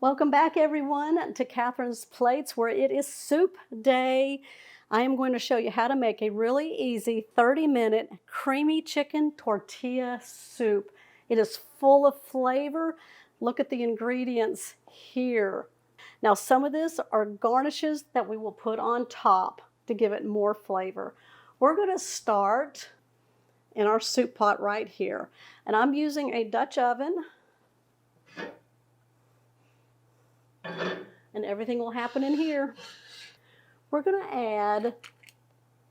Welcome back everyone to Catherine's Plates where it is soup day. I am going to show you how to make a really easy 30-minute creamy chicken tortilla soup. It is full of flavor. Look at the ingredients here. Now some of this are garnishes that we will put on top to give it more flavor. We're going to start in our soup pot right here. And I'm using a Dutch oven. And everything will happen in here. We're going to add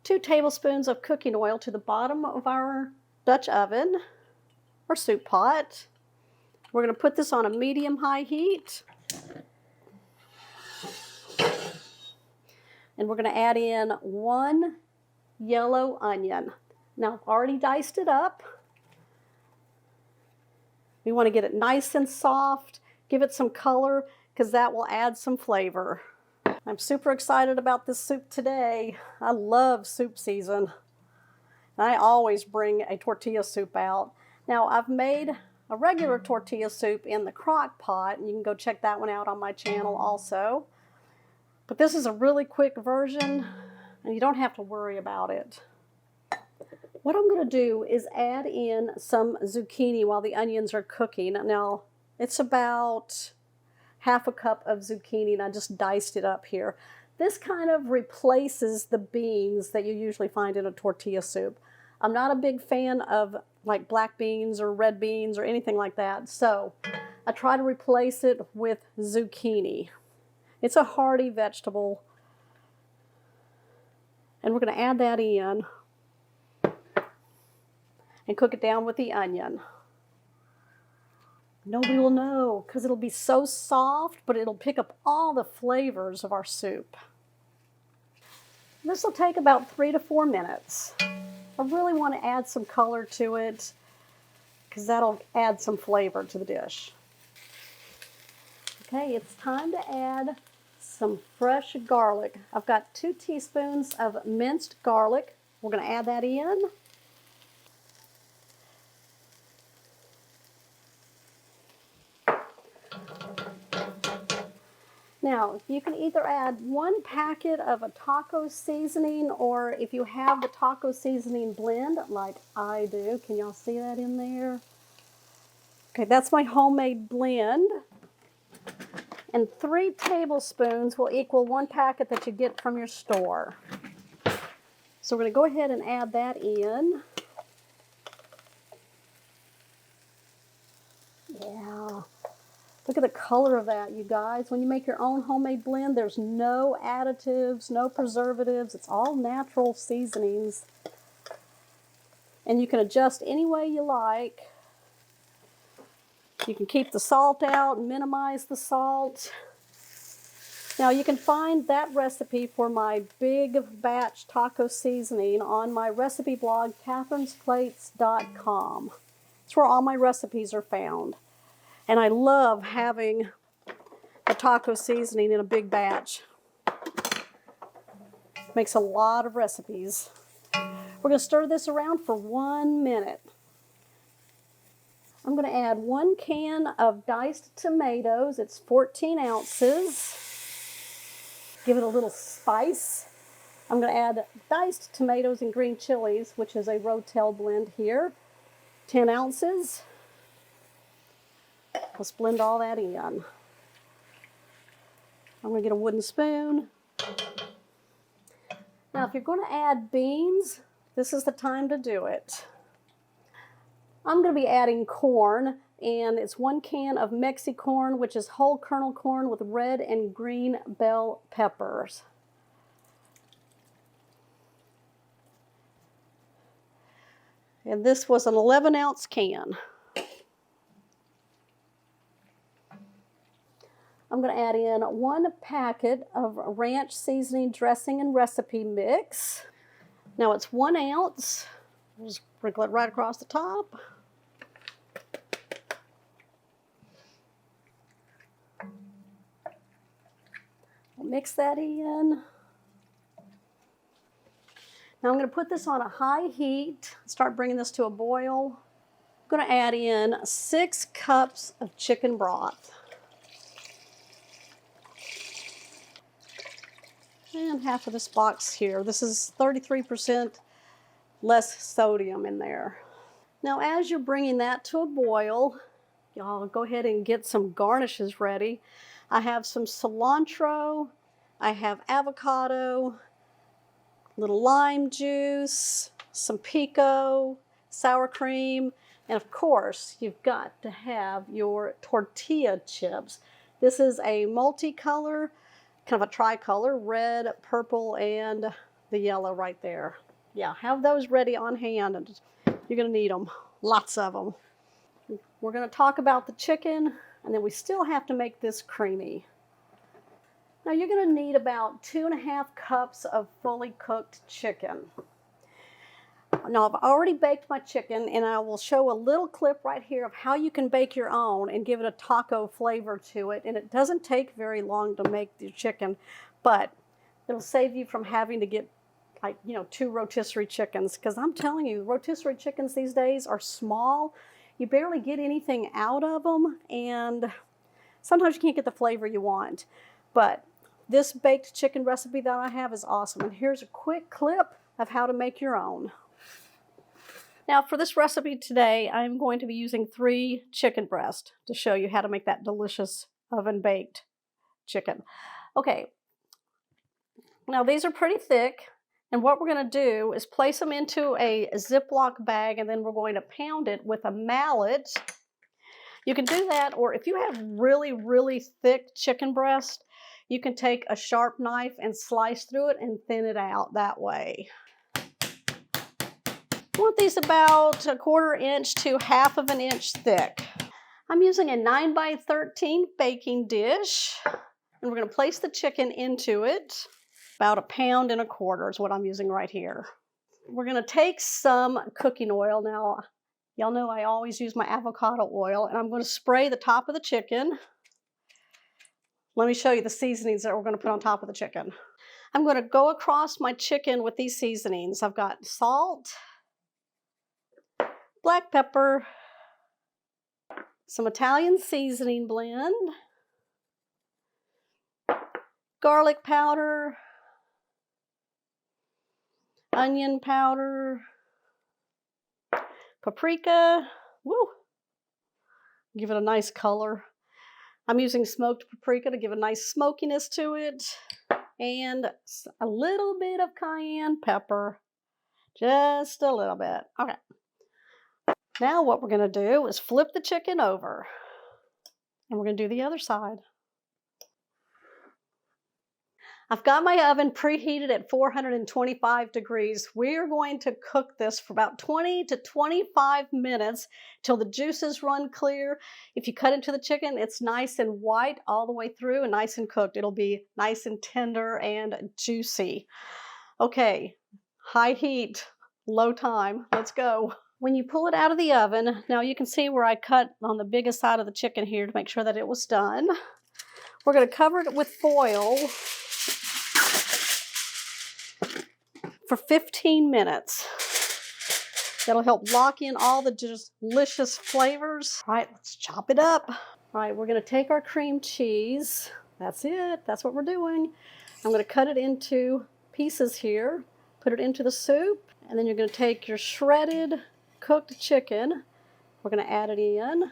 2 tablespoons of cooking oil to the bottom of our Dutch oven or soup pot. We're going to put this on a medium-high heat. And we're going to add in 1 yellow onion. Now I've already diced it up. We want to get it nice and soft, give it some color, because that will add some flavor. I'm super excited about this soup today. I love soup season. I always bring a tortilla soup out. Now I've made a regular tortilla soup in the crock pot, and you can go check that one out on my channel also. But this is a really quick version, and you don't have to worry about it. What I'm going to do is add in some zucchini while the onions are cooking. Now it's about half a cup of zucchini, and I just diced it up here. This kind of replaces the beans that you usually find in a tortilla soup. I'm not a big fan of like black beans or red beans or anything like that, so I try to replace it with zucchini. It's a hearty vegetable, and we're going to add that in and cook it down with the onion. Nobody will know because it'll be so soft, but it'll pick up all the flavors of our soup. This will take about 3 to 4 minutes. I really want to add some color to it because that'll add some flavor to the dish. Okay, it's time to add some fresh garlic. I've got 2 teaspoons of minced garlic. We're going to add that in. Now, you can either add 1 packet of a taco seasoning, or if you have the taco seasoning blend like I do, can y'all see that in there? Okay, that's my homemade blend. And 3 tablespoons will equal 1 packet that you get from your store. So we're going to go ahead and add that in. Yeah. Look at the color of that, you guys. When you make your own homemade blend, there's no additives, no preservatives. It's all natural seasonings. And you can adjust any way you like. You can keep the salt out and minimize the salt. Now you can find that recipe for my big batch taco seasoning on my recipe blog, catherinesplates.com. It's where all my recipes are found. And I love having the taco seasoning in a big batch. Makes a lot of recipes. We're going to stir this around for 1 minute. I'm going to add 1 can of diced tomatoes. It's 14 ounces. Give it a little spice. I'm going to add diced tomatoes and green chilies, which is a Rotel blend here. 10 ounces. Let's blend all that in. I'm going to get a wooden spoon. Now, if you're going to add beans, this is the time to do it. I'm going to be adding corn, and it's 1 can of Mexicorn, which is whole kernel corn with red and green bell peppers. And this was an 11-ounce can. I'm going to add in 1 packet of ranch seasoning dressing and recipe mix. Now it's 1 ounce. We'll just sprinkle it right across the top. We'll mix that in. Now I'm going to put this on a high heat, start bringing this to a boil. I'm going to add in 6 cups of chicken broth. And half of this box here. This is 33% less sodium in there. Now, as you're bringing that to a boil, y'all go ahead and get some garnishes ready. I have some cilantro, I have avocado, little lime juice, some pico, sour cream, and of course, you've got to have your tortilla chips. This is a multicolor, kind of a tricolor, red, purple, and the yellow right there. Yeah, have those ready on hand, and you're gonna need them, lots of them. We're gonna talk about the chicken, and then we still have to make this creamy. Now you're gonna need about 2.5 cups of fully cooked chicken. Now I've already baked my chicken, and I will show a little clip right here of how you can bake your own and give it a taco flavor to it. And it doesn't take very long to make the chicken, but it'll save you from having to get, like, 2 rotisserie chickens, because I'm telling you, rotisserie chickens these days are small. You barely get anything out of them, and sometimes you can't get the flavor you want. But this baked chicken recipe that I have is awesome, and here's a quick clip of how to make your own. Now for this recipe today, I'm going to be using 3 chicken breasts to show you how to make that delicious oven baked chicken. Okay, now these are pretty thick, and what we're going to do is place them into a Ziploc bag, and then we're going to pound it with a mallet. You can do that, or if you have really, really thick chicken breast, you can take a sharp knife and slice through it and thin it out that way. I want these about 1/4 inch to 1/2 inch thick. I'm using a 9 by 13 baking dish, and we're going to place the chicken into it. About 1.25 pounds is what I'm using right here. We're going to take some cooking oil. Now, y'all know I always use my avocado oil, and I'm going to spray the top of the chicken. Let me show you the seasonings that we're going to put on top of the chicken. I'm going to go across my chicken with these seasonings. I've got salt, black pepper, some Italian seasoning blend, garlic powder, onion powder, paprika, woo, give it a nice color. I'm using smoked paprika to give a nice smokiness to it, and a little bit of cayenne pepper, just a little bit. Okay. Now what we're going to do is flip the chicken over, and we're going to do the other side. I've got my oven preheated at 425 degrees. We're going to cook this for about 20 to 25 minutes till the juices run clear. If you cut into the chicken, it's nice and white all the way through and nice and cooked. It'll be nice and tender and juicy. Okay, high heat, low time. Let's go. When you pull it out of the oven, now you can see where I cut on the biggest side of the chicken here to make sure that it was done. We're going to cover it with foil for 15 minutes. That'll help lock in all the delicious flavors. All right, let's chop it up. All right, we're going to take our cream cheese. That's it. That's what we're doing. I'm going to cut it into pieces here, put it into the soup, and then you're going to take your shredded cooked chicken. We're going to add it in.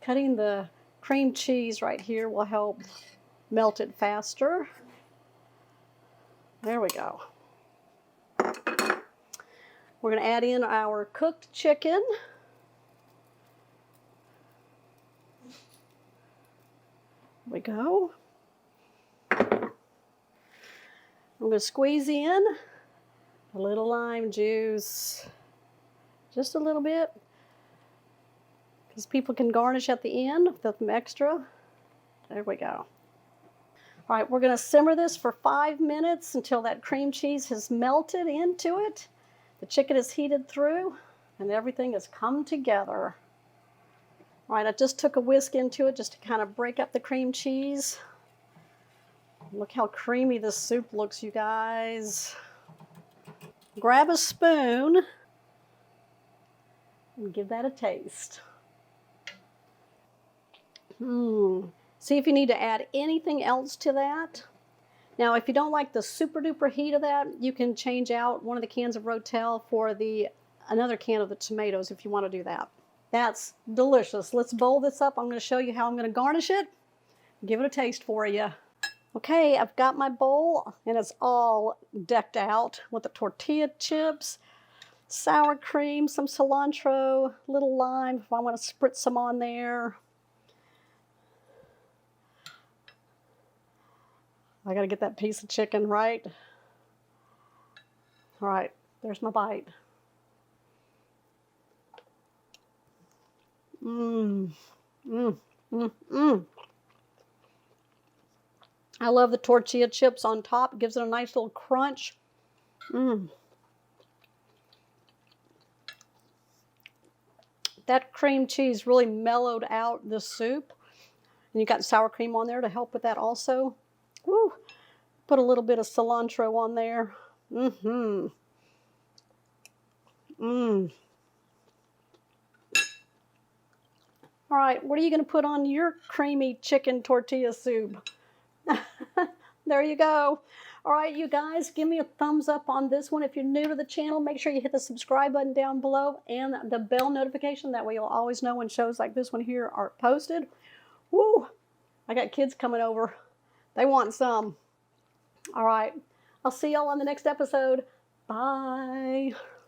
Cutting the cream cheese right here will help melt it faster. There we go. We're going to add in our cooked chicken. There we go. I'm going to squeeze in a little lime juice, just a little bit, because people can garnish at the end with some extra. There we go. All right, we're going to simmer this for 5 minutes until that cream cheese has melted into it. The chicken is heated through and everything has come together. All right, I just took a whisk into it just to kind of break up the cream cheese. Look how creamy this soup looks, you guys. Grab a spoon and give that a taste. See if you need to add anything else to that. Now, if you don't like the super duper heat of that, you can change out one of the cans of Rotel for another can of the tomatoes if you want to do that. That's delicious. Let's bowl this up. I'm going to show you how I'm going to garnish it. Give it a taste for you. Okay, I've got my bowl, and it's all decked out with the tortilla chips, sour cream, some cilantro, a little lime if I want to spritz some on there. I got to get that piece of chicken right. All right, there's my bite. Mmm, mmm, mmm, mmm. I love the tortilla chips on top. It gives it a nice little crunch. Mmm. That cream cheese really mellowed out the soup. And you got sour cream on there to help with that also. Woo. Put a little bit of cilantro on there. Mm-hmm. Mmm. All right, what are you going to put on your creamy chicken tortilla soup? There you go. All right, you guys, give me a thumbs up on this one. If you're new to the channel, make sure you hit the subscribe button down below and the bell notification. That way you'll always know when shows like this one here are posted. Woo! I got kids coming over. They want some. All right, I'll see y'all on the next episode. Bye.